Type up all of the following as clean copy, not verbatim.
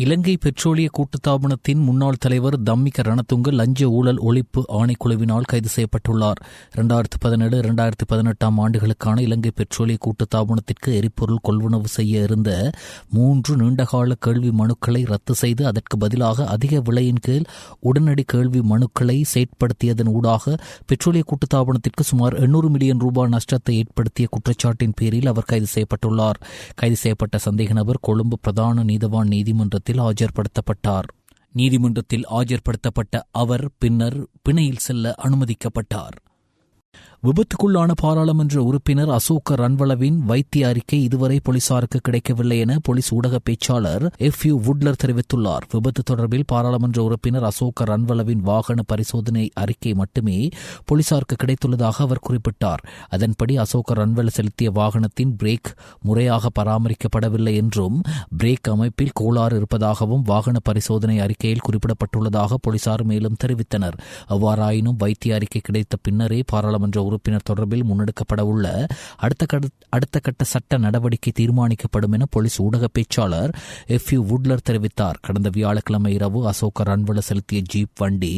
இலங்கை பெட்ரோலிய கூட்டுத்தாபனத்தின் முன்னாள் தலைவர் தம்மிக ரணதுங்க லஞ்ச ஊழல் ஒழிப்பு ஆணைக்குழுவினால் கைது செய்யப்பட்டுள்ளார். 2017-2018 ஆண்டுகளுக்கான இலங்கை பெட்ரோலிய கூட்டுத்தாபனத்திற்கு எரிபொருள் கொள்வனவு செய்ய இருந்த 3 நீண்டகால கேள்வி மனுக்களை ரத்து செய்து அதற்கு பதிலாக அதிக விலையின் கீழ் உடனடி கேள்வி மனுக்களை செயற்படுத்தியதன் ஊடாக பெட்ரோலிய கூட்டுத்தாபனத்திற்கு சுமார் 800 மில்லியன் ரூபாய் நஷ்டத்தை ஏற்படுத்திய குற்றச்சாட்டின் பேரில் அவர் கைது செய்யப்பட்டுள்ளார். கைது செய்யப்பட்ட சந்தேக நபர் கொழும்பு பிரதான நீதவான் நீதிமன்றத்தில் ஆஜர்படுத்தப்பட்டார். நீதிமன்றத்தில் ஆஜர்படுத்தப்பட்ட அவர் பின்னர் பிணையில் செல்ல அனுமதிக்கப்பட்டார். விபத்துக்குள்ளான பாராளுமன்ற உறுப்பினர் அசோக ரன்வளவின் வைத்திய அறிக்கை இதுவரை போலீசாருக்கு கிடைக்கவில்லை என போலீஸ் ஊடக பேச்சாளர் எஃப்யூ வுட்லர் தெரிவித்துள்ளார். விபத்து தொடர்பில் பாராளுமன்ற உறுப்பினர் அசோக ரன்வளவின் வாகன பரிசோதனை அறிக்கை மட்டுமே போலீசாருக்கு கிடைத்துள்ளதாக அவர் குறிப்பிட்டார். அதன்படி அசோக ரன்வள செலுத்திய வாகனத்தின் பிரேக் முறையாக பராமரிக்கப்படவில்லை என்றும் பிரேக் அமைப்பில் கோளாறு இருப்பதாகவும் வாகன பரிசோதனை அறிக்கையில் குறிப்பிடப்பட்டுள்ளதாக போலீசார் மேலும் தெரிவித்தனர். அவ்வாறாயினும் வைத்திய அறிக்கை கிடைத்த பின்னரே பாராளுமன்ற உறுப்பினர் தொடர்பில் முன்னெடுக்கப்படவுள்ள அடுத்த கட்ட சட்ட நடவடிக்கை தீர்மானிக்கப்படும் என போலீஸ் ஊடக பேச்சாளர் எஃப்யூ வுட்லர் தெரிவித்தார். கடந்த வியாழக்கிழமை இரவு அசோக ரன்வள செலுத்திய ஜீப் வண்டி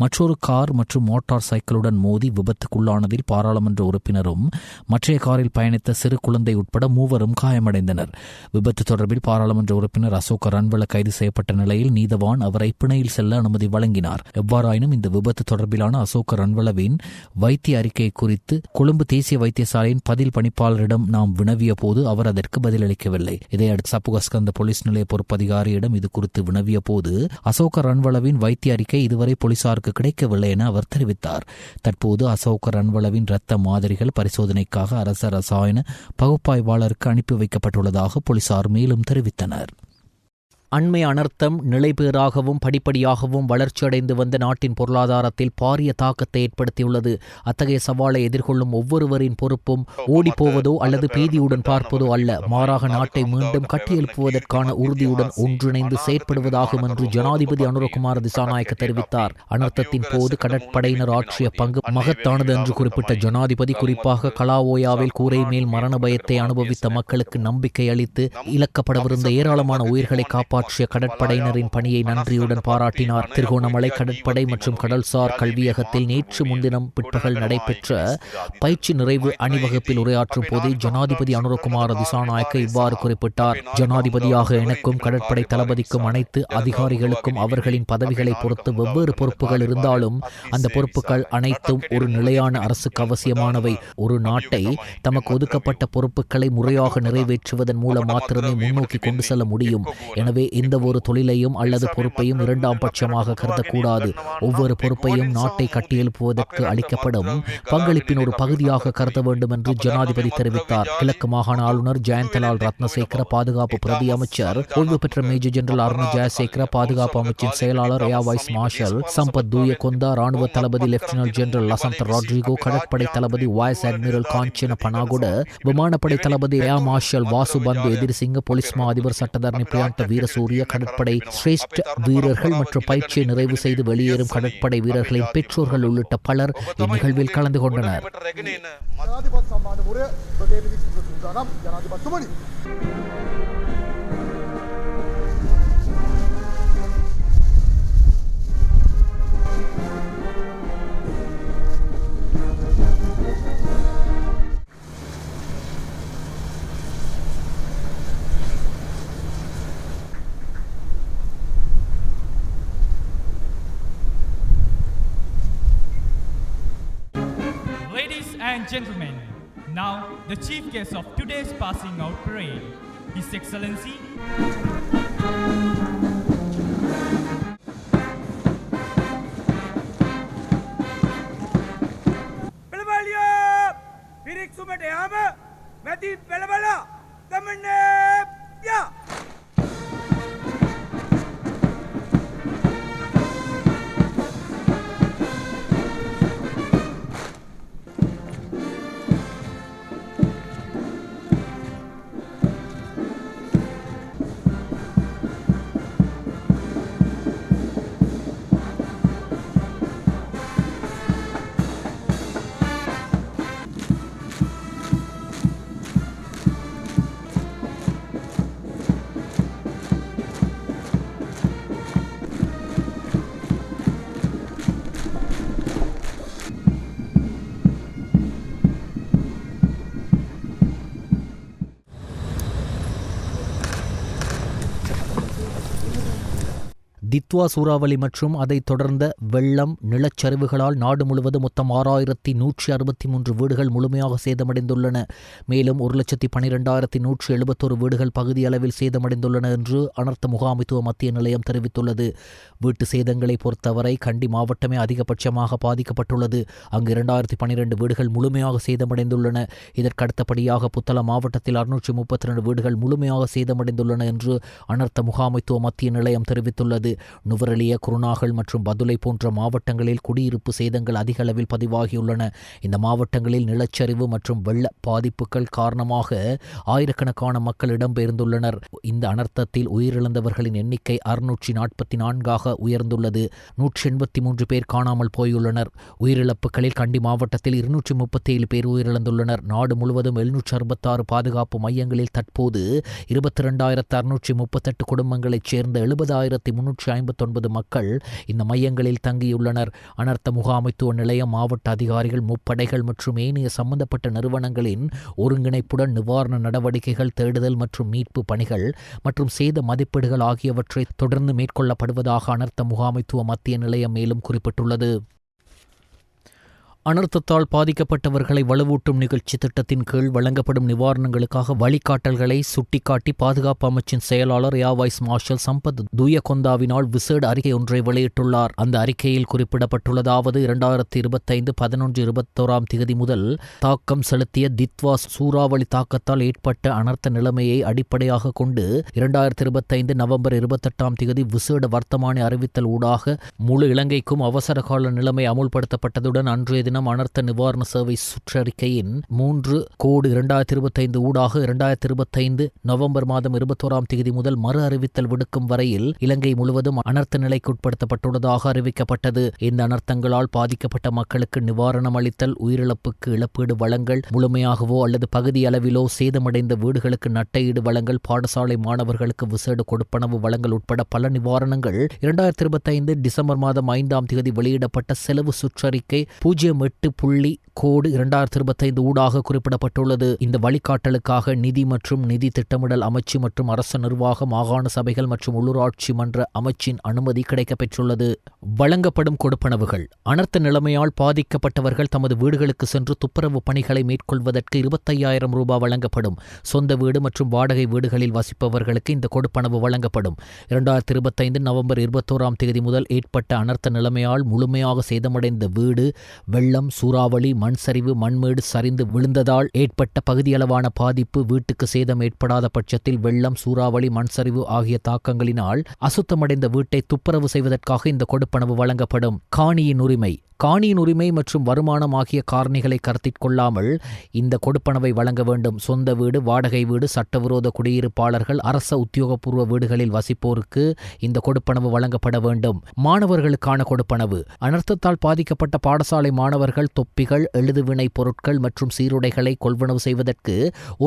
மற்றொரு கார் மற்றும் மோட்டார் சைக்கிளுடன் மோதி விபத்துக்குள்ளானதில் பாராளுமன்ற உறுப்பினரும் மற்றைய காரில் பயணித்த சிறு குழந்தை உட்பட 3 காயமடைந்தனர். விபத்து தொடர்பில் பாராளுமன்ற உறுப்பினர் அசோக ரன்வள கைது செய்யப்பட்ட நிலையில் நீதவான் அவரை பிணையில் செல்ல அனுமதி வழங்கினார். எவ்வாறாயினும் இந்த விபத்து தொடர்பிலான அசோக ரன்வளவின் வைத்திய அறிக்கை குறித்து கொழும்பு தேசிய வைத்தியசாலையின் பதில் பணிப்பாளரிடம் நாம் வினவிய போது அவர் அதற்கு பதிலளிக்கவில்லை. இதையடுத்து சப்புகஸ்கந்த போலீஸ் நிலைய பொறுப்பதிகாரியிடம் இது குறித்து வினவிய போது அசோக ரன்வளவின் வைத்திய அறிக்கை இதுவரை போலீசாருக்கு கிடைக்கவில்லை என அவர் தெரிவித்தார். தற்போது அசோக ரன்வளவின் இரத்த மாதிரிகள் பரிசோதனைக்காக அரச ரசாயன பகுப்பாய்வாளருக்கு அனுப்பி வைக்கப்பட்டுள்ளதாக போலீசார் மேலும் தெரிவித்தனர். அண்மை அனர்த்தம் நிலைபேறாகவும் படிப்படியாகவும் வளர்ச்சியடைந்து வந்த நாட்டின் பொருளாதாரத்தில் பாரிய தாக்கத்தை ஏற்படுத்தியுள்ளது. அத்தகைய சவாலை எதிர்கொள்ளும் ஒவ்வொருவரின் பொறுப்பும் ஓடிப்போவதோ அல்லது பீதியுடன் பார்ப்பதோ அல்ல, மாறாக நாட்டை மீண்டும் கட்டியெழுப்புவதற்கான உறுதியுடன் ஒன்றிணைந்து செயற்படுவதாகும் என்று ஜனாதிபதி அனுரகுமார திசாநாயக்க தெரிவித்தார். அனர்த்தத்தின் போது கடற்படையினர் ஆற்றிய பங்கு மகத்தானது என்று குறிப்பிட்ட ஜனாதிபதி குறிப்பாக கலாவோயாவில் கூரை மேல் மரண பயத்தை அனுபவித்த மக்களுக்கு நம்பிக்கை அளித்து இழக்கப்படவிருந்த ஏராளமான உயிர்களை காப்பாற்ற கடற்படையினரின் பணியை நன்றியுடன் பாராட்டினார். திருகோணமலை கடற்படை மற்றும் கடல்சார் கல்வியகத்தில் நேற்று முன்தினம் பிற்பகல் நடைபெற்ற பயிற்சி நிறைவு அணிவகுப்பில் உரையாற்றும் போது ஜனாதிபதி அனுரகுமார திசாநாயக்க இவ்வாறு குறிப்பிட்டார். ஜனாதிபதியாக எனக்கும் கடற்படை தளபதிக்கும் அனைத்து அதிகாரிகளுக்கும் அவர்களின் பதவிகளை பொறுத்து வெவ்வேறு பொறுப்புகள் இருந்தாலும் அந்த பொறுப்புகள் அனைத்தும் ஒரு நிலையான அரசுக்கு அவசியமானவை. ஒரு நாட்டை தமக்கு ஒதுக்கப்பட்ட பொறுப்புகளை முறையாக நிறைவேற்றுவதன் மூலம் மாத்திரமே முன்னோக்கி கொண்டு செல்ல முடியும். எனவே எந்த ஒரு தொழிலையும் அல்லது பொறுப்பையும் இரண்டாம் பட்சமாக கருதக்கூடாது. ஒவ்வொரு பொறுப்பையும் நாட்டை கட்டியெழுப்புவதற்கு அளிக்கப்படும் பங்களிப்பின் ஒரு பகுதியாக கருத வேண்டும் என்று ஜனாதிபதி தெரிவித்தார். கிழக்கு மாகாண ஆளுநர் ஜெயந்தலால் ரத்னசேகர, பாதுகாப்பு பிரதி அமைச்சர் ஓய்வு பெற்ற மேஜர் ஜெனரல் அருண் ஜெயசேகர, பாதுகாப்பு அமைச்சின் செயலாளர் air vice marshal Sampath Thuyacontha, ராணுவ தளபதி லெப்டினன்ட் ஜெனரல் லசந்த ராட்ரிகோ, கடற்படை தளபதி வைஸ் அட்மிரல் காஞ்சன பனாகுட, விமானப்படை தளபதி ஏர் மார்ஷல் வாசுபந்து எதிர்சிங்க, போலீஸ் மா அதிபர் சட்டத்தரணி பிரியாந்த வீரசூரிய, கடற்படை சிரேஷ்ட வீரர்கள் மற்றும் பயிற்சியை நிறைவு செய்து வெளியேறும் கடற்படை வீரர்களின் பெற்றோர்கள் உள்ளிட்ட பலர் இந்நிகழ்வில் கலந்து கொண்டனர். And gentlemen, now the chief guest of today's passing out parade, His Excellency Pelavalia Pirik Sumate Ama Mati Pelavala Kamane Ya Ditwah சூறாவளி மற்றும் அதைத் தொடர்ந்த வெள்ளம், நிலச்சரிவுகளால் நாடு முழுவதும் மொத்தம் 6163 வீடுகள் முழுமையாக சேதமடைந்துள்ளன. மேலும் 1,12,171 வீடுகள் பகுதியளவில் சேதமடைந்துள்ளன என்று அனர்த்த முகாமைத்துவ மத்திய நிலையம் தெரிவித்துள்ளது. வீட்டு சேதங்களை பொறுத்தவரை கண்டி மாவட்டமே அதிகபட்சமாக பாதிக்கப்பட்டுள்ளது. அங்கு 2012 வீடுகள் முழுமையாக சேதமடைந்துள்ளன. இதற்கு அடுத்தபடியாக புத்தளம் மாவட்டத்தில் 632 வீடுகள் முழுமையாக சேதமடைந்துள்ளன என்று அனர்த்த முகாமைத்துவ மத்திய நிலையம் தெரிவித்துள்ளது. நுவரெலியா, குருநாகல் மற்றும் பதுளை போன்ற மாவட்டங்களில் குடியிருப்பு சேதங்கள் அதிக அளவில் பதிவாகியுள்ளன. இந்த மாவட்டங்களில் நிலச்சரிவு மற்றும் வெள்ள பாதிப்புகள் காரணமாக ஆயிரக்கணக்கான மக்கள் இடம்பெயர்ந்துள்ளனர். இந்த அனர்த்தத்தில் உயிரிழந்தவர்களின் எண்ணிக்கை 644ஆக உயர்ந்துள்ளது. 183 பேர் காணாமல் போயுள்ளனர். உயிரிழப்புகளில் கண்டி மாவட்டத்தில் 237 பேர் உயிரிழந்துள்ளனர். நாடு முழுவதும் 766 பாதுகாப்பு மையங்களில் தற்போது 22,638 குடும்பங்களைச் சேர்ந்த 70,359 மக்கள் இந்த மையங்களில் தங்கியுள்ளனர். அனர்த்த முகாமைத்துவ நிலையம், மாவட்ட அதிகாரிகள், முப்படைகள் மற்றும் ஏனைய சம்பந்தப்பட்ட நிறுவனங்களின் ஒருங்கிணைப்புடன் நிவாரண நடவடிக்கைகள், தேடுதல் மற்றும் மீட்பு பணிகள் மற்றும் சேத மதிப்பீடுகள் ஆகியவற்றை தொடர்ந்து மேற்கொள்ளப்படுவதாக அனர்த்த முகாமைத்துவ மத்திய நிலையம் மேலும் குறிப்பிட்டுள்ளது. அனர்த்தத்தால் பாதிக்கப்பட்டவர்களை வலுவூட்டும் நிகழ்ச்சி திட்டத்தின் கீழ் வழங்கப்படும் நிவாரணங்களுக்காக வழிகாட்டல்களை சுட்டிக்காட்டி பாதுகாப்பு அமைச்சின் செயலாளர் ஏர் வைஸ் மார்ஷல் சம்பத் தூயகொந்தாவினால் விசேட அறிக்கை ஒன்றை வெளியிட்டுள்ளார். அந்த அறிக்கையில் குறிப்பிடப்பட்டுள்ளதாவது: 2025 11/21 தேதி முதல் தாக்கம் செலுத்திய தித்வா சூறாவளி தாக்கத்தால் ஏற்பட்ட அனர்த்த நிலைமையை அடிப்படையாக கொண்டு 2025 நவம்பர் 28 தேதி விசேட வர்த்தமானி அறிவித்தல் ஊடாக முழு இலங்கைக்கும் அவசரகால நிலைமை அமுல்படுத்தப்பட்டதுடன் அன்றைய அனர்த்த நிவாரண சேவை சுற்றறிக்கையின் 3/2025 ஊடாக 2025 நவம்பர் மாதம் 21 தேதி முதல் மறு அறிவித்தல் விடுக்கும் வரையில் இலங்கை முழுவதும் அனர்த்த நிலைக்குட்படுத்தப்பட்டுள்ளதாக அறிவிக்கப்பட்டது. இந்த அனர்த்தங்களால் பாதிக்கப்பட்ட மக்களுக்கு நிவாரணம் அளித்தல், உயிரிழப்புக்கு இழப்பீடு வழங்கல், முழுமையாகவோ அல்லது பகுதி அளவிலோ சேதமடைந்த வீடுகளுக்கு நட்டையீடு வழங்கல், பாடசாலை மாணவர்களுக்கு விசேட கொடுப்பனவு வழங்கல் உட்பட பல நிவாரணங்கள் 2025 டிசம்பர் மாதம் 5 தேதி வெளியிடப்பட்ட செலவு சுற்றறிக்கை 08.2025 ஊடாக குறிப்பிடப்பட்டுள்ளது. இந்த வழிகாட்டலுக்காக நிதி மற்றும் நிதி திட்டமிடல் அமைச்சு மற்றும் அரசு நிர்வாக, மாகாண சபைகள் மற்றும் உள்ளூராட்சி மன்ற அமைச்சின் அனுமதி கிடைக்கப்பெற்றுள்ளது. வழங்கப்படும் கொடுப்பனவுகள்: அனர்த்த நிலைமையால் பாதிக்கப்பட்டவர்கள் தமது வீடுகளுக்கு சென்று துப்புரவு பணிகளை மேற்கொள்வதற்கு 25,000 ரூபாய் வழங்கப்படும். சொந்த வீடு மற்றும் வாடகை வீடுகளில் வசிப்பவர்களுக்கு இந்த கொடுப்பனவு வழங்கப்படும். 2025 நவம்பர் 21 தேதி முதல் ஏற்பட்ட அனர்த்த நிலைமையால் முழுமையாக சேதமடைந்த வீடு, வெள்ளம், சூறாவளி, மண் சரிவு, மண்மேடு சரிந்து விழுந்ததால் ஏற்பட்ட பகுதியளவான பாதிப்பு, வீட்டுக்கு சேதம் ஏற்படாத பட்சத்தில் வெள்ளம், சூறாவளி, மண் சரிவு ஆகிய தாக்கங்களினால் அசுத்தமடைந்த வீட்டை துப்புரவு செய்வதற்காக இந்த கொடுப்பனவு வழங்கப்படும். காணியின் உரிமை மற்றும் வருமானம் ஆகிய காரணிகளை கருத்தில் கொள்ளாமல் இந்த கொடுப்பனவை வழங்க வேண்டும். சொந்த வீடு, வாடகை வீடு, சட்டவிரோத குடியிருப்பாளர்கள், அரச உத்தியோகபூர்வ வீடுகளில் வசிப்போருக்கு இந்த கொடுப்பனவு வழங்கப்பட வேண்டும். மாணவர்களுக்கான கொடுப்பனவு: அனர்த்தத்தால் பாதிக்கப்பட்ட பாடசாலை மாணவர்கள் தொப்பிகள், எழுதுவினை பொருட்கள் மற்றும் சீருடைகளை கொள்வனவு செய்வதற்கு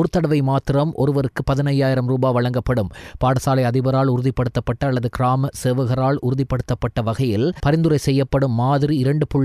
ஒரு தடவை மாத்திரம் ஒருவருக்கு 15,000 ரூபாய் வழங்கப்படும். பாடசாலை அதிபரால் உறுதிப்படுத்தப்பட்ட அல்லது கிராம சேவகரால் உறுதிப்படுத்தப்பட்ட வகையில் பரிந்துரை செய்யப்படும் மாதிரி 2.7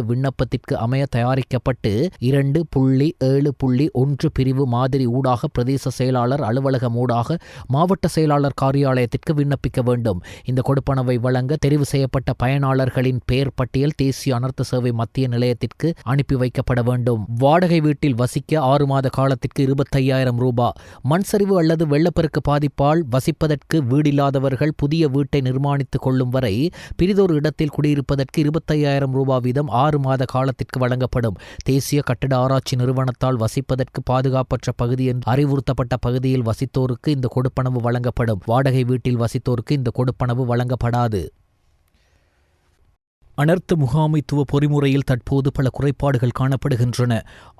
விண்ணப்பத்திற்கு அமைய தயாரிக்கப்பட்டு 2.7.1 பிரிவு மாதிரி ஊடாக பிரதேச செயலாளர் அலுவலகம் ஊடாக மாவட்ட செயலாளர் காரியாலயத்திற்கு விண்ணப்பிக்க வேண்டும். இந்த கொடுப்பனவை வழங்க தெரிவு செய்யப்பட்ட பயனாளர்களின் பெயர் பட்டியல் தேசிய அனர்த்த சேவை மத்திய நிலையத்திற்கு அனுப்பி வைக்கப்பட வேண்டும். வாடகை வீட்டில் வசிக்க 6 மாத காலத்திற்கு 25,000 ரூபாய். மண் சரிவு அல்லது வெள்ளப்பெருக்கு பாதிப்பால் வசிப்பதற்கு வீடில்லாதவர்கள் புதிய வீட்டை நிர்மாணித்துக் கொள்ளும் வரை பிரிதொரு இடத்தில் குடியிருப்பதற்கு 25,000 ரூபாய் வீதம் 6 மாத காலத்திற்கு வழங்கப்படும். தேசிய கட்டட ஆராய்ச்சி நிறுவனத்தால் வசிப்பதற்கு பாதுகாப்பற்ற பகுதி என்று அறிவுறுத்தப்பட்ட பகுதியில் வசித்தோருக்கு இந்த கொடுப்பனவு வழங்கப்படும். வாடகை வீட்டில் வசித்தோருக்கு இந்த கொடுப்பனவு வழங்கப்படாது. அனர்த்த முகாமைத்துவ பொறிமுறையில் தற்போது பல குறைபாடுகள் காணப்படுகின்றன.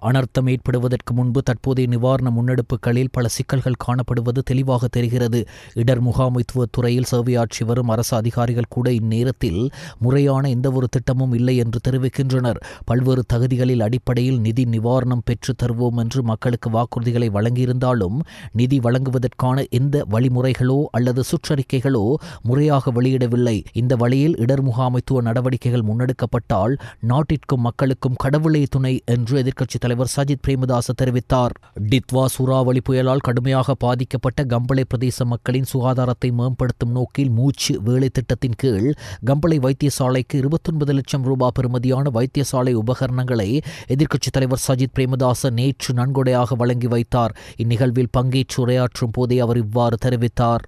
அனர்த்தம் ஏற்படுவதற்கு முன்பு தற்போதைய நிவாரண முன்னெடுப்புகளில் பல சிக்கல்கள் காணப்படுவது தெளிவாக தெரிகிறது. இடர் முகாமைத்துவ துறையில் சேவையாற்றி வரும் அரசு அதிகாரிகள் கூட இந்நேரத்தில் முறையான எந்தவொரு திட்டமும் இல்லை என்று தெரிவிக்கின்றனர். பல்வேறு தகுதிகளில் அடிப்படையில் நிதி நிவாரணம் பெற்று தருவோம் என்று மக்களுக்கு வாக்குறுதிகளை வழங்கியிருந்தாலும் நிதி வழங்குவதற்கான எந்த வழிமுறைகளோ அல்லது சுற்றறிக்கைகளோ முறையாக வெளியிடவில்லை. இந்த வழியில் இடர் முகாமைத்துவ நடவடிக்கை நடவடிக்கைகள் முன்னெடுக்கப்பட்டால் நாட்டிற்கும் மக்களுக்கும் கடவுளே துணை என்று எதிர்க்கட்சித் தலைவர் சஜித் பிரேமதாச தெரிவித்தார். டித்வா சூறாவளி புயலால் கடுமையாக பாதிக்கப்பட்ட கம்பளை பிரதேச மக்களின் சுகாதாரத்தை மேம்படுத்தும் நோக்கில் மூச்சு வேலை திட்டத்தின் கீழ் கம்பளை வைத்தியசாலைக்கு 29 லட்சம் ரூபாய் பெறுமதியான வைத்தியசாலை உபகரணங்களை எதிர்க்கட்சித் தலைவர் சஜித் பிரேமதாச நேற்று நன்கொடையாக வழங்கி வைத்தார். இந்நிகழ்வில் பங்கேற்று உரையாற்றும் போதே அவர் இவ்வாறு தெரிவித்தார்.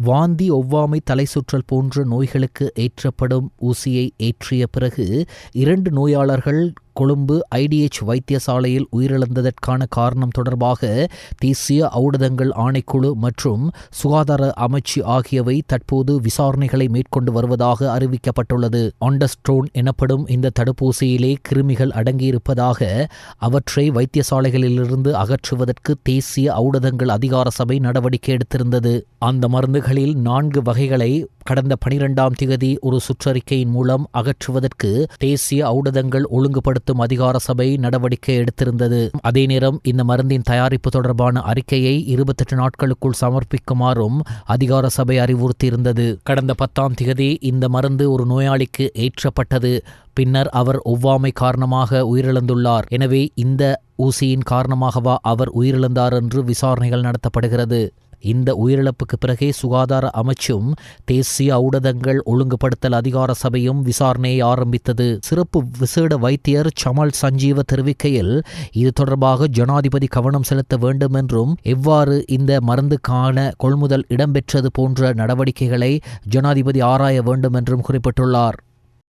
வாந்தி, ஒவ்வாமை, தலை சுற்றல் போன்ற நோய்களுக்கு ஏற்றப்படும் ஊசியை ஏற்றிய பிறகு 2 நோயாளர்கள் கொழும்பு IDH வைத்தியசாலையில் உயிரிழந்ததற்கான காரணம் தொடர்பாக தேசிய ஊடகங்கள் ஆணைக்குழு மற்றும் சுகாதார அமைச்சு ஆகியவை தற்போது விசாரணைகளை மேற்கொண்டு வருவதாக அறிவிக்கப்பட்டுள்ளது. ஆண்டஸ்ட்ரோன் எனப்படும் இந்த தடுப்பூசியிலே கிருமிகள் அடங்கியிருப்பதாக அவற்றை வைத்தியசாலைகளிலிருந்து அகற்றுவதற்கு தேசிய ஊடகங்கள் அதிகார சபை நடவடிக்கை எடுத்திருந்தது. அந்த மருந்துகளில் 4 வகைகளை கடந்த 12ஆம் தேதி ஒரு சுற்றறிக்கையின் மூலம் அகற்றுவதற்கு தேசிய ஊடகங்கள் ஒழுங்குபடுத்த அதிகார சபை நடவடிக்கை எடுத்திருந்தது. அதே நேரம் இந்த மருந்தின் தயாரிப்பு தொடர்பான அறிக்கையை 28 நாட்களுக்குள் சமர்ப்பிக்குமாறும் அதிகார சபை அறிவுறுத்தியிருந்தது. கடந்த 10ஆம் தேதி இந்த மருந்து ஒரு நோயாளிக்கு ஏற்றப்பட்டது. பின்னர் அவர் ஒவ்வாமை காரணமாக உயிரிழந்துள்ளார். எனவே இந்த ஊசியின் காரணமாகவா அவர் உயிரிழந்தார் என்று விசாரணைகள் நடத்தப்படுகிறது. இந்த உயிரிழப்புக்கு பிறகே சுகாதார அமைச்சும் தேசிய ஊடகங்கள் ஒழுங்குபடுத்தல் அதிகார சபையும் விசாரணையை ஆரம்பித்தது. சிறப்பு விசேட வைத்தியர் சமல் சஞ்சீவ தெரிவிக்கையில் இது தொடர்பாக ஜனாதிபதி கவனம் செலுத்த வேண்டும் என்றும் எவ்வாறு இந்த மருந்துக்கான கொள்முதல் இடம்பெற்றது போன்ற நடவடிக்கைகளை ஜனாதிபதி ஆராய வேண்டும் என்றும் குறிப்பிட்டுள்ளார்.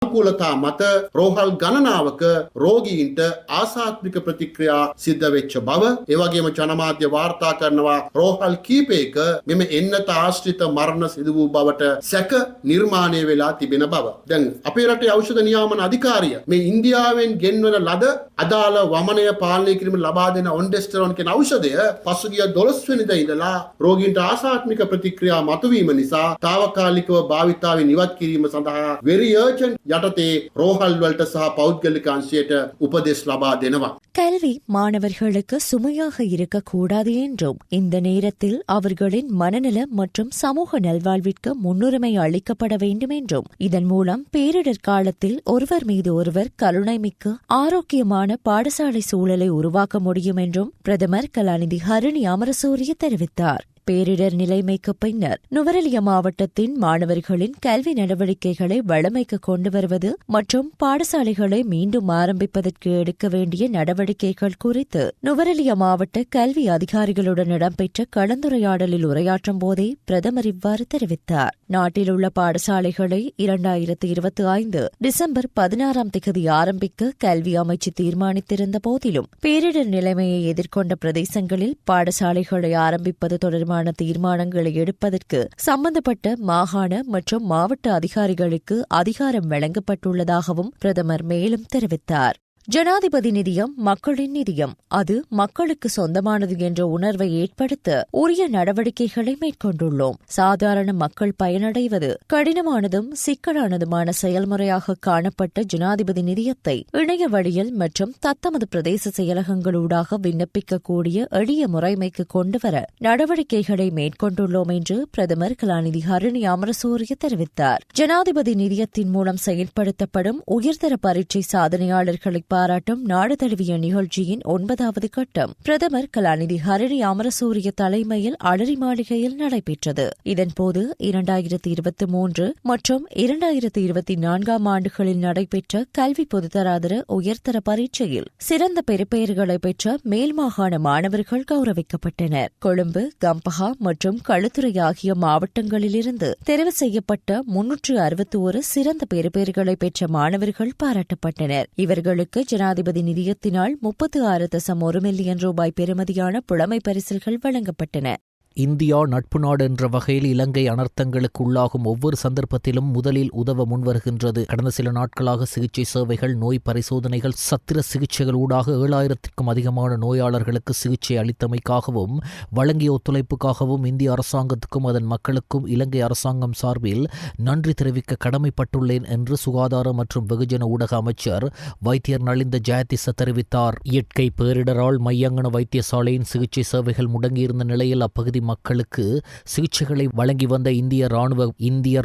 අනුකූලතා මත රෝහල් ගණනාවක රෝගීන්ට ආසාත්මික ප්‍රතික්‍රියා සිද්ධ වෙච්ච බව ඒ වගේම ජනමාධ්‍ය වාර්තා කරනවා රෝහල් කීපයක මෙම එන්නත ආශ්‍රිත මරණ සිදු වූ බවට සැක නිර්මාණය වෙලා තිබෙන බව. දැන් අපේ රටේ ඖෂධ නියාමන අධිකාරිය මේ ඉන්දියාවෙන් ගෙන්වන ලද අදාළ වමනය පාලනය කිරීම ලබා දෙන ඔන්ඩෙස්ටරොන් කියන ඖෂධය පසුගිය 12 වෙනිදා ඉඳලා රෝගීන්ට ආසාත්මික ප්‍රතික්‍රියා මතුවීම නිසා తాවකාලිකව භාවිතාවෙන් ඉවත් කිරීම සඳහා very urgent යටතේ රෝහල් වලට සහ පෞද්ගලික අංශයට උපදෙස් ලබා දෙනවා. கல்வி மாணவர்களுக்கு சுமையாக இருக்கக்கூடாது என்றும் இந்த நேரத்தில் அவர்களின் மனநல மற்றும் சமூக நல்வாழ்விற்கு முன்னுரிமை அளிக்கப்பட வேண்டும் என்றும் இதன் மூலம் பேரிடர் காலத்தில் ஒருவர் மீது ஒருவர் கருணைமிக்க ஆரோக்கியமான பாடசாலை சூழலை உருவாக்க முடியும் என்றும் பிரதமர் கலாநிதி ஹரணி அமரசூரிய தெரிவித்தார். பேரிடர் நிலைமைக்கு பின்னர் நுவரெலிய மாவட்டத்தின் மாணவர்களின் கல்வி நடவடிக்கைகளை வழமைக்கு கொண்டு வருவது மற்றும் பாடசாலைகளை மீண்டும் ஆரம்பிப்பதற்கு எடுக்க வேண்டிய நடவடிக்கைகள் குறித்து நுவரெலிய மாவட்ட கல்வி அதிகாரிகளுடன் இடம்பெற்ற கலந்துரையாடலில் உரையாற்றும் போதே பிரதமர் இவ்வாறு தெரிவித்தார். நாட்டில் உள்ள பாடசாலைகளை 2025 டிசம்பர் 16ஆம் தேதி ஆரம்பிக்க கல்வி அமைச்சு தீர்மானித்திருந்த போதிலும் பேரிடர் நிலைமையை எதிர்கொண்ட பிரதேசங்களில் பாடசாலைகளை ஆரம்பிப்பது தொடர்பான தீர்மானங்களை எடுப்பதற்கு சம்பந்தப்பட்ட மாகாண மற்றும் மாவட்ட அதிகாரிகளுக்கு அதிகாரம் வழங்கப்பட்டுள்ளதாகவும் பிரதமர் மேலும் தெரிவித்தார். ஜனாதிபதி நிதியம் மக்களின் நிதியம், அது மக்களுக்கு சொந்தமானது என்ற உணர்வை ஏற்படுத்த உரிய நடவடிக்கைகளை மேற்கொண்டுள்ளோம். சாதாரண மக்கள் பயனடைவது கடினமானதும் சிக்கலானதுமான செயல்முறையாக காணப்பட்ட ஜனாதிபதி நிதியத்தை இணைய வழியில் மற்றும் தத்தமது பிரதேச செயலகங்களூடாக விண்ணப்பிக்கக்கூடிய எளிய முறைமைக்கு கொண்டுவர நடவடிக்கைகளை மேற்கொண்டுள்ளோம் என்று பிரதமர் கலாநிதி ஹரணி அமரசூரிய தெரிவித்தார். ஜனாதிபதி நிதியத்தின் மூலம் செயல்படுத்தப்படும் உயர்தர பரீட்சை சாதனையாளர்களை பாராட்டும் நாடு தழுவிய நிகழ்ச்சியின் 9வது கட்டம் பிரதமர் கலாநிதி ஹரணி அமரசூரிய தலைமையில் அலரி மாளிகையில் நடைபெற்றது. இதன்போது 2023 மற்றும் 2024ஆம் ஆண்டுகளில் நடைபெற்ற கல்வி பொதுத்தராதர உயர்தர பரீட்சையில் சிறந்த பெறுபேறுகளை பெற்ற மேல் மாகாண மாணவர்கள் கௌரவிக்கப்பட்டனர். கொழும்பு, கம்பஹா மற்றும் களுத்துறை ஆகிய மாவட்டங்களிலிருந்து தெரிவு செய்யப்பட்ட 361 சிறந்த பெறுபேறுகளை பெற்ற மாணவர்கள் பாராட்டப்பட்டனர். இவர்களுக்கு ஜனாதிபதி நிதியத்தினால் 36.1 மில்லியன் ரூபாய் பெறுமதியான புலமை பரிசில்கள் வழங்கப்பட்டன. இந்தியா நட்பு நாடு என்ற வகையில் இலங்கை அனர்த்தங்களுக்கு உள்ளாகும் ஒவ்வொரு சந்தர்ப்பத்திலும் முதலில் உதவ முன்வருகின்றது. கடந்த சில நாட்களாக சிகிச்சை சேவைகள், நோய் பரிசோதனைகள், சத்திர சிகிச்சைகள் ஊடாக 7000க்கும் அதிகமான நோயாளர்களுக்கு சிகிச்சை அளித்தமைக்காகவும் வழங்கிய ஒத்துழைப்புக்காகவும் இந்திய அரசாங்கத்துக்கும் அதன் மக்களுக்கும் இலங்கை அரசாங்கம் சார்பில் நன்றி தெரிவிக்க கடமைப்பட்டுள்ளேன் என்று சுகாதார மற்றும் வெகுஜன ஊடக அமைச்சர் வைத்தியர் நலிந்த ஜெயதிச தெரிவித்தார். இயற்கை பேரிடரால் மையங்கன வைத்தியசாலையின் சிகிச்சை சேவைகள் முடங்கியிருந்த நிலையில் அப்பகுதி பகுதி மக்களுக்கு சிகிச்சைகளை வழங்கி வந்த இந்திய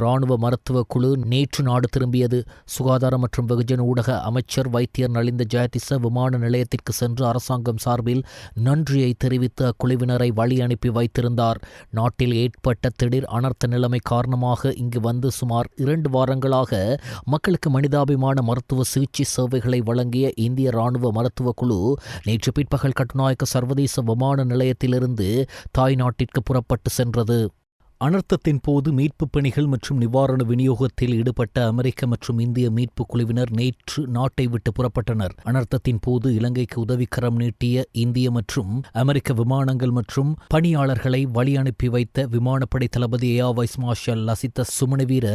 ராணுவ மருத்துவ குழு நேற்று நாடு திரும்பியது. சுகாதார மற்றும் வெகுஜன ஊடக அமைச்சர் வைத்தியர் நலிந்த ஜெயதிச விமான நிலையத்திற்கு சென்று அரசாங்கம் சார்பில் நன்றியை தெரிவித்து அக்குழுவினரை வழி அனுப்பி வைத்திருந்தார். நாட்டில் ஏற்பட்ட திடீர் அனர்த்த நிலைமை காரணமாக இங்கு வந்து சுமார் 2 வாரங்களாக மக்களுக்கு மனிதாபிமான மருத்துவ சிகிச்சை சேவைகளை வழங்கிய இந்திய ராணுவ மருத்துவ குழு நேற்று பிற்பகல் கட்டுநாயக்க சர்வதேச விமான நிலையத்திலிருந்து தாய் நாட்டிற்கு புறப்பட்டு சென்றது. அனர்த்தத்தின் போது மீட்புப் பணிகள் மற்றும் நிவாரண விநியோகத்தில் ஈடுபட்ட அமெரிக்க மற்றும் இந்திய மீட்புக் குழுவினர் நேற்று நாட்டை விட்டு புறப்பட்டனர். அனர்த்தத்தின் போது இலங்கைக்கு உதவிக்கரம் நீட்டிய இந்திய மற்றும் அமெரிக்க விமானங்கள் மற்றும் பணியாளர்களை வழி அனுப்பி வைத்த விமானப்படை தளபதி ஏர் வைஸ் மார்ஷல் லசித சுமணவீர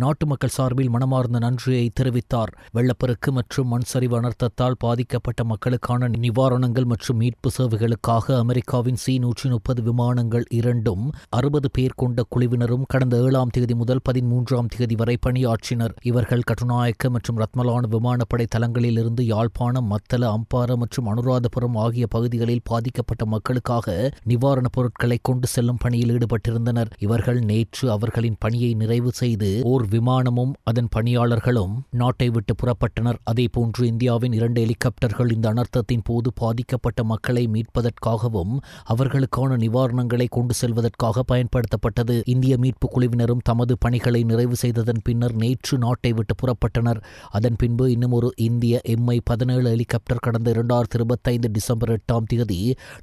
நாட்டு மக்கள் சார்பில் மனமார்ந்த நன்றியை தெரிவித்தார். வெள்ளப்பெருக்கு மற்றும் மண்சரிவு அனர்த்தத்தால் பாதிக்கப்பட்ட மக்களுக்கான நிவாரணங்கள் மற்றும் மீட்பு சேவைகளுக்காக அமெரிக்காவின் C-130 விமானங்கள் 2ம் 60 பேர் கொண்ட குழுவினரும் கடந்த 7ஆம் தேதி முதல் 13ஆம் தேதி வரை பணியாற்றினர். இவர்கள் கட்டுநாயக்க மற்றும் ரத்மலான விமானப்படை தளங்களிலிருந்து யாழ்ப்பாணம், மத்தள, அம்பாறை மற்றும் அனுராதபுரம் ஆகிய பகுதிகளில் பாதிக்கப்பட்ட மக்களுக்காக நிவாரணப் பொருட்களை கொண்டு செல்லும் பணியில் ஈடுபட்டிருந்தனர். இவர்கள் நேற்று அவர்களின் பணியை நிறைவு செய்து ஓர் விமானமும் அதன் பணியாளர்களும் நாட்டை விட்டு புறப்பட்டனர். அதேபோன்று இந்தியாவின் 2 ஹெலிகாப்டர்கள் இந்த அனர்த்தத்தின் போது பாதிக்கப்பட்ட மக்களை மீட்பதற்காகவும் அவர்களுக்கான நிவாரணங்களை கொண்டு செல்வதற்காக பயன்படுத்தப்பட்டது. இந்திய மீட்பு குழுவினரும் தமது பணிகளை நிறைவு செய்ததன் பின்னர் நேற்று நாட்டை விட்டு புறப்பட்டனர். அதன் பின்பு இன்னும் ஒரு இந்திய MI-17 ஹெலிகாப்டர் கடந்த 2025 டிசம்பர் 8ஆம் தேதி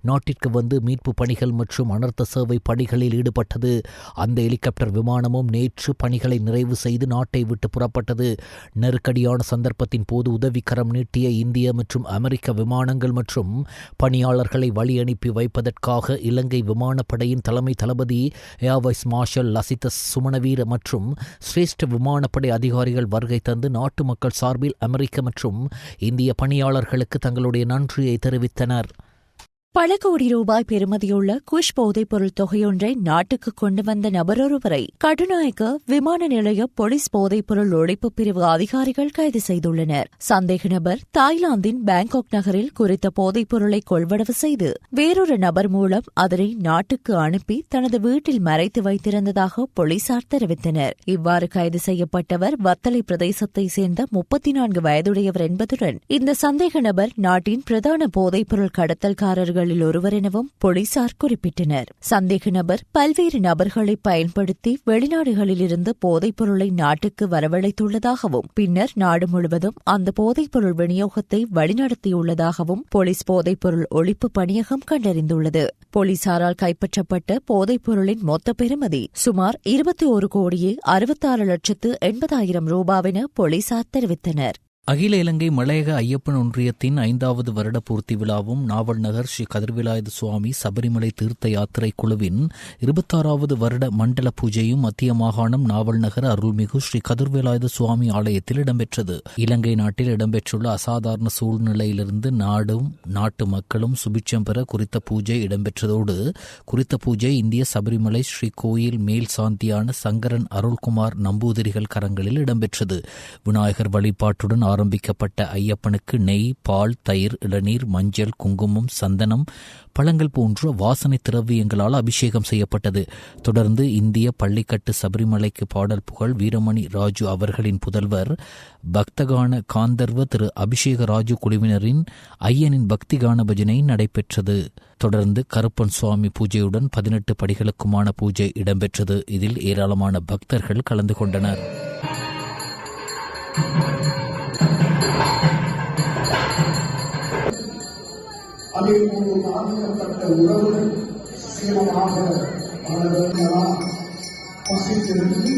நாட்டிற்கு வந்து மீட்பு பணிகள் மற்றும் அனர்த்த சேவை பணிகளில் ஈடுபட்டது. அந்த ஹெலிகாப்டர் விமானமும் நேற்று பணிகளை நிறைவு செய்து நாட்டை விட்டு புறப்பட்டது. நெருக்கடியான சந்தர்ப்பத்தின் போது உதவிக்கரம் நீட்டிய இந்திய மற்றும் அமெரிக்க விமானங்கள் மற்றும் பணியாளர்களை வழி அனுப்பி வைப்பதற்காக இலங்கை விமானப்படையின் தலைமை தளபதி ஏர் வைஸ் மார்ஷல் லசித சுமணவீர மற்றும் சிரேஷ்ட விமானப்படை அதிகாரிகள் வருகை தந்து நாட்டு மக்கள் சார்பில் அமெரிக்க மற்றும் இந்திய பணியாளர்களுக்கு தங்களுடைய நன்றியை தெரிவித்தனர். பல கோடி ரூபாய் பெறுமதியுள்ள குஷ் போதைப் பொருள் தொகையொன்றை நாட்டுக்கு கொண்டு வந்த நபரொருவரை கட்டுநாயக்க விமான நிலைய போலீஸ் போதைப் பொருள் ஒழிப்பு பிரிவு அதிகாரிகள் கைது செய்துள்ளனர். சந்தேக நபர் தாய்லாந்தின் பாங்காக் நகரில் குறித்த போதைப் பொருளை கொள்வனவு செய்து வேறொரு நபர் மூலம் அதனை நாட்டுக்கு அனுப்பி தனது வீட்டில் மறைத்து வைத்திருந்ததாக போலீசார் தெரிவித்தனர். இவ்வாறு கைது செய்யப்பட்டவர் வத்தளை பிரதேசத்தை சேர்ந்த 34 வயதுடையவர் என்பதுடன் இந்த சந்தேக நபர் நாட்டின் பிரதான போதைப் பொருள் கடத்தல்காரர்கள் ஒருவர் எனவும் போலீசார் குறிப்பிட்டனர். சந்தேக நபர் பல்வேறு நபர்களை பயன்படுத்தி வெளிநாடுகளிலிருந்து போதைப் பொருளை நாட்டுக்கு வரவழைத்துள்ளதாகவும் பின்னர் நாடு முழுவதும் அந்த போதைப் பொருள் விநியோகத்தை வழிநடத்தியுள்ளதாகவும் போலீஸ் போதைப் பொருள் ஒழிப்பு பணியகம் கண்டறிந்துள்ளது. போலீசாரால் கைப்பற்றப்பட்ட போதைப் பொருளின் மொத்த பெறுமதி சுமார் 21,66,80,000 ரூபாவென போலீசார் தெரிவித்தனர். அகில இலங்கை மலையக ஐயப்பன் ஒன்றியத்தின் 5வது வருட பூர்த்தி விழாவும் நாவல் நகர் ஸ்ரீ கதிர்வேலாயுத சுவாமி சபரிமலை தீர்த்த யாத்திரை குழுவின் 26வது வருட மண்டல பூஜையும் மத்திய மாகாணம் நாவல் நகர் அருள்மிகு ஸ்ரீ கதிர்வேலாயுத சுவாமி ஆலயத்தில் இடம்பெற்றது. இலங்கை நாட்டில் இடம்பெற்றுள்ள அசாதாரண சூழ்நிலையிலிருந்து நாடும் நாட்டு மக்களும் சுபிட்சம் பெற குறித்த பூஜை இடம்பெற்றதோடு குறித்த பூஜை இந்திய சபரிமலை ஸ்ரீ கோயில் மேல் சாந்தியான சங்கரன் அருள்குமார் நம்பூதிரிகள் கரங்களில் இடம்பெற்றது. விநாயகர் வழிபாட்டுடன் ஆரம்பிக்கப்பட்ட ஐயப்பனுக்கு நெய், பால், தயிர், இளநீர், மஞ்சள், குங்குமம், சந்தனம், பழங்கள் போன்ற வாசனை திரவியங்களால் அபிஷேகம் செய்யப்பட்டது. தொடர்ந்து இந்திய பள்ளிக்கட்டு சபரிமலைக்கு பாடல் புகழ் வீரமணி ராஜு அவர்களின் புதல்வர் பக்தகான காந்தர்வ திரு அபிஷேக ராஜு குழுவினரின் ஐயனின் பக்திகான பஜனை நடைபெற்றது. தொடர்ந்து கருப்பன் சுவாமி பூஜையுடன் 18 படிகளுக்குமான பூஜை இடம்பெற்றது. இதில் ஏராளமான பக்தர்கள் கலந்து கொண்டனர். அதில் ஒரு பாதிக்கப்பட்ட உறவுகள் சீரமாக வளர்க்கலாம் பசித்திருந்து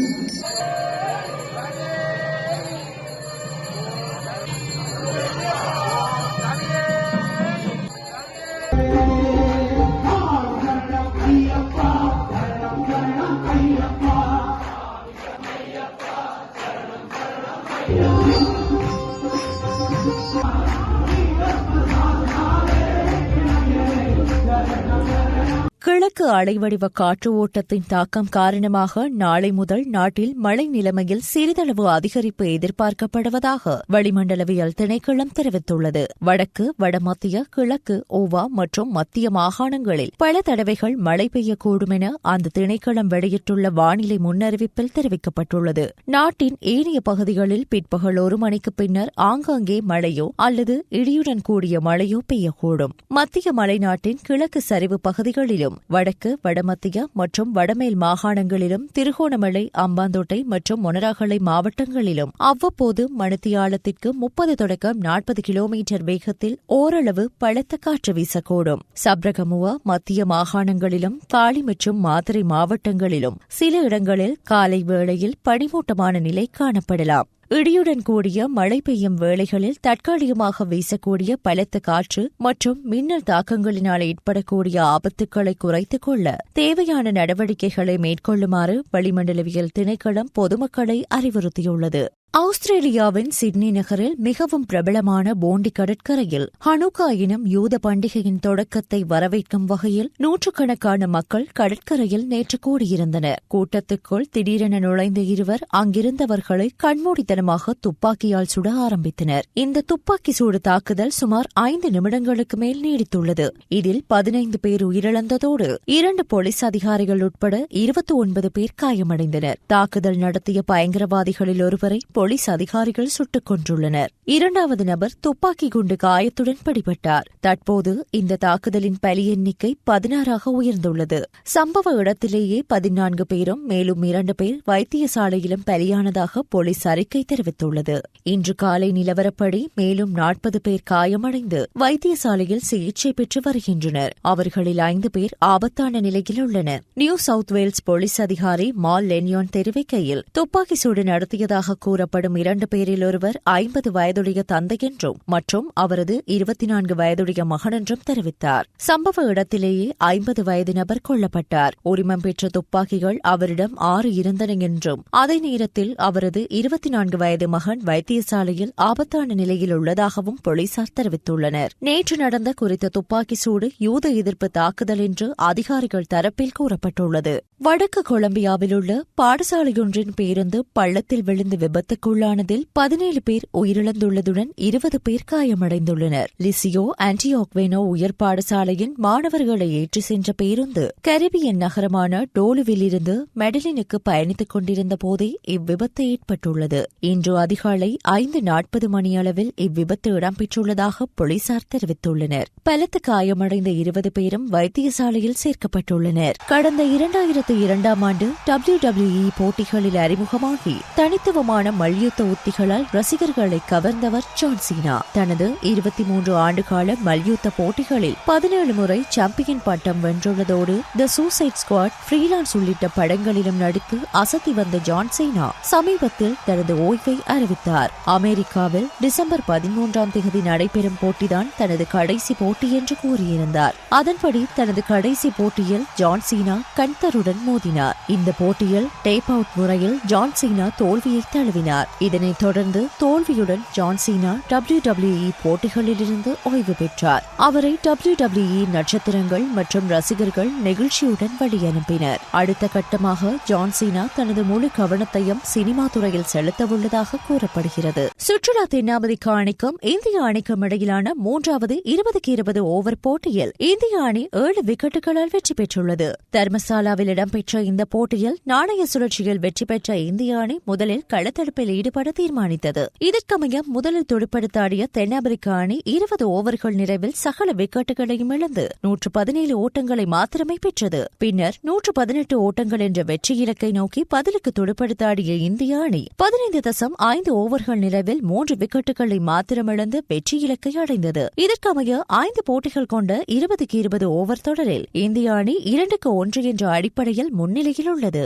கிழக்கு அலைவடிவ காற்று ஓட்டத்தின் தாக்கம் காரணமாக நாளை முதல் நாட்டில் மழை நிலைமையில் சிறிதளவு அதிகரிப்பு எதிர்பார்க்கப்படுவதாக வளிமண்டலவியல் திணைக்களம் தெரிவித்துள்ளது. வடக்கு, வடமத்திய, கிழக்கு, ஓவா மற்றும் மத்திய மாகாணங்களில் பல தடவைகள் மழை பெய்யக்கூடும் என அந்த திணைக்களம் வெளியிட்டுள்ள வானிலை முன்னறிவிப்பில் தெரிவிக்கப்பட்டுள்ளது. நாட்டின் ஏனைய பகுதிகளில் பிற்பகல் 1 மணிக்கு பின்னர் ஆங்காங்கே மழையோ அல்லது இடியுடன் கூடிய மழையோ பெய்யக்கூடும். மத்திய மலைநாட்டின் கிழக்கு சரிவு பகுதிகளிலும் வடக்கு, வடமத்திய மற்றும் வடமேல் மாகாணங்களிலும் திருகோணமலை, அம்பாந்தோட்டை மற்றும் மொனராகலை மாவட்டங்களிலும் அவ்வப்போது மணித்தியாலத்திற்கு 30 தொடக்கம் 40 கிலோமீட்டர் வேகத்தில் ஓரளவு பலத்த காற்று வீசக்கூடும். சப்ரகமுவா மத்திய மாகாணங்களிலும் காலி மற்றும் மாத்தறை மாவட்டங்களிலும் சில இடங்களில் காலை வேளையில் பனிமூட்டமான நிலை காணப்படலாம். இடியுடன் கூடிய மழை பெய்யும் வேளைகளில் தற்காலிகமாக வீசக்கூடிய பலத்த காற்று மற்றும் மின்னல் தாக்கங்களினால் ஏற்படக்கூடிய ஆபத்துக்களை குறைத்துக் கொள்ள தேவையான நடவடிக்கைகளை மேற்கொள்ளுமாறு வளிமண்டலவியல் திணைக்களம் பொதுமக்களை அறிவுறுத்தியுள்ளது. ஆஸ்திரேலியாவின் சிட்னி நகரில் மிகவும் பிரபலமான போண்டி கடற்கரையில் ஹனுக்கா எனும் யூத பண்டிகையின் தொடக்கத்தை வரவேற்கும் வகையில் நூற்றுக்கணக்கான மக்கள் கடற்கரையில் நேற்று கூடியிருந்தனர். கூட்டத்துக்குள் திடீரென நுழைந்த இருவர் அங்கிருந்தவர்களை கண்மூடித்தனமாக துப்பாக்கியால் சுட ஆரம்பித்தனர். இந்த துப்பாக்கி சூடு தாக்குதல் சுமார் 5 நிமிடங்களுக்கு மேல் நீடித்துள்ளது. இதில் 15 பேர் உயிரிழந்ததோடு 2 போலீஸ் அதிகாரிகள் உட்பட 29 பேர் காயமடைந்தனர். தாக்குதல் நடத்திய பயங்கரவாதிகளில் ஒருவரை போலீஸ் அதிகாரிகள் சுட்டுக் கொன்றுள்ளனர். 2வது நபர் துப்பாக்கி குண்டு காயத்துடன் பிடிபட்டார். தற்போது இந்த தாக்குதலின் பலி எண்ணிக்கை 16ஆக உயர்ந்துள்ளது. சம்பவ இடத்திலேயே 14 பேரும் மேலும் 2 பேர் வைத்தியசாலையிலும் பலியானதாக போலீஸ் அறிக்கை தெரிவித்துள்ளது. இன்று காலை நிலவரப்படி மேலும் 40 பேர் காயமடைந்து வைத்தியசாலையில் சிகிச்சை பெற்று வருகின்றனர். அவர்களில் 5 பேர் ஆபத்தான நிலையில் உள்ளனர். நியூ சவுத் வேல்ஸ் போலீஸ் அதிகாரி மால் லென்யான் தெரிவிக்கையில் துப்பாக்கி சூடு நடத்தியதாக கூறப்படும் 2 பேரில் ஒருவர் 50 வயதுடைய தந்தை என்றும் மற்றும் அவரது 24 வயதுடைய மகன் என்றும் தெரிவித்தார். சம்பவ இடத்திலேயே 50 வயது நபர் கொல்லப்பட்டார். உரிமம் பெற்ற துப்பாக்கிகள் அவரிடம் 6 இருந்தன என்றும் அதே நேரத்தில் அவரது 24 வயது மகன் வைத்தியசாலையில் ஆபத்தான நிலையில் உள்ளதாகவும் போலீசார் தெரிவித்துள்ளனர். நேற்று நடந்த குறித்த துப்பாக்கி சூடு யூத எதிர்ப்பு தாக்குதல் என்று அதிகாரிகள் தரப்பில் கூறப்பட்டுள்ளது. வடக்கு கொலம்பியாவில் உள்ள பாடசாலையொன்றின் பேருந்து பள்ளத்தில் விழுந்து விபத்துக்குள்ளானதில் 17 பேர் உயிரிழந்துள்ளதுடன் 20 பேர் காயமடைந்துள்ளனர். லிசியோ ஆன்டியோக்வேனோ உயர் பாடசாலையின் மாணவர்களை ஏற்றி சென்ற பேருந்து கரிபியன் நகரமான டோலுவிலிருந்து மெடலினுக்கு பயணித்துக் கொண்டிருந்த போதே இவ்விபத்து ஏற்பட்டுள்ளது. இன்று அதிகாலை 5:40 மணியளவில் இவ்விபத்து இடம்பெற்றுள்ளதாக போலீசார் தெரிவித்துள்ளனர். பலத்த காயமடைந்த 20 பேரும் வைத்தியசாலையில் சேர்க்கப்பட்டுள்ளனர். கடந்த 2002ஆம் ஆண்டு WWE போட்டிகளில் அறிமுகமாகி தனித்துவமான மல்யுத்த உத்திகளால் ரசிகர்களை கவர்ந்தவர் ஜான் சீனா. தனது 23 ஆண்டுகால மல்யுத்த போட்டிகளில் 17 முறை சாம்பியன் பட்டம் வென்றுள்ளதோடு தி சூசைட் ஸ்குவாட், ஃப்ரீலான்ஸ் உள்ளிட்ட படங்களிலும் நடித்து அசத்தி வந்த ஜான் சீனா சமீபத்தில் தனது ஓய்வை அறிவித்தார். அமெரிக்காவில் டிசம்பர் 13ஆம் தேதி நடைபெறும் போட்டிதான் தனது கடைசி போட்டி என்று கூறியிருந்தார். அதன்படி தனது கடைசி போட்டியில் ஜான் சீனா கன்தருடன் மோதினார். இந்த போட்டியில் டேப் அவுட் முறையில் ஜான் சீனா தோல்வியை தழுவினார். இதனைத் தொடர்ந்து தோல்வியுடன் ஜான் சீனா WWE போட்டிகளிலிருந்து ஓய்வு பெற்றார். அவரை WWE நட்சத்திரங்கள் மற்றும் ரசிகர்கள் நெகிழ்ச்சியுடன் வழியனுப்பினர். அடுத்த கட்டமாக ஜான் சீனா தனது முழு கவனத்தையும் சினிமா துறையில் செலுத்தவுள்ளதாக கூறப்படுகிறது. சுற்றுலா தென்னாப்பிரிக்கா அணிக்கும் இந்திய அணிக்கும் இடையிலான 3வது 20-20 ஓவர் போட்டியில் இந்திய அணி 7 விக்கெட்டுகளால் வெற்றி பெற்றுள்ளது. தர்மசாலாவில் இடம்பெற்ற இந்த போட்டியில் நாணய சுழற்சியில் வெற்றி பெற்ற இந்திய அணி முதலில் களத்தடுப்பில் ஈடுபட தீர்மானித்தது. இதற்கமைய முதலில் துடுப்படுத்தாடிய தென்னாப்பிரிக்க அணி 20 ஓவர்கள் நிறைவில் சகல விக்கெட்டுகளையும் இழந்து 117 ஓட்டங்களை மாத்திரமே பெற்றது. பின்னர் 118 ஓட்டங்கள் என்ற வெற்றி இலக்கை நோக்கி பதிலுக்கு துடுப்படுத்தாடிய இந்திய அணி 15.5 ஓவர்கள் நிறைவில் 3 விக்கெட்டுகளை மாத்திரம் இழந்து வெற்றி இலக்கை அடைந்தது. இதற்கமைய 5 போட்டிகள் கொண்ட 20-20 ஓவர் தொடரில் இந்திய அணி 2-1 என்ற அடிப்படையில் முன்னிலையில் உள்ளது.